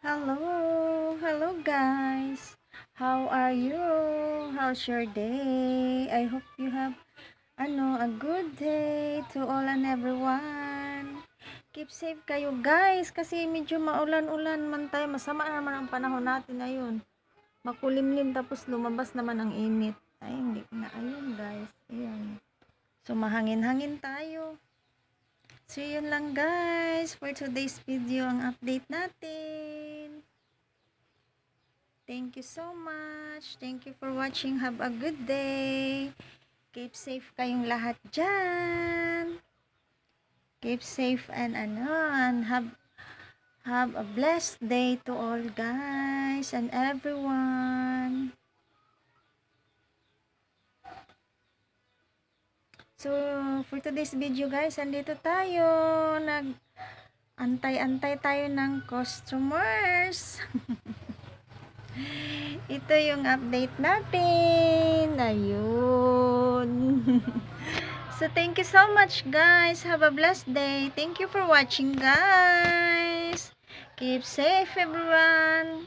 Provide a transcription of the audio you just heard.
Hello guys. How are you? How's your day? I hope you have a good day to all and everyone. Keep safe kayo guys kasi medyo maulan-ulan man tayo. Masama naman ang panahon natin ngayon. Makulimlim tapos lumabas naman ang init. Ay, hindi na. Ayun guys. Ayan. So, mahangin-hangin tayo. So, yun lang guys. For today's video, ang update natin. Thank you so much. Thank you for watching. Have a good day. Keep safe kayong lahat dyan. Keep safe and have a blessed day to all guys and everyone. So, for today's video guys, andito tayo. Antay-antay tayo ng customers. Ito yung update natin. Ayun. So, thank you so much guys. Have a blessed day. Thank you for watching guys. Keep safe everyone.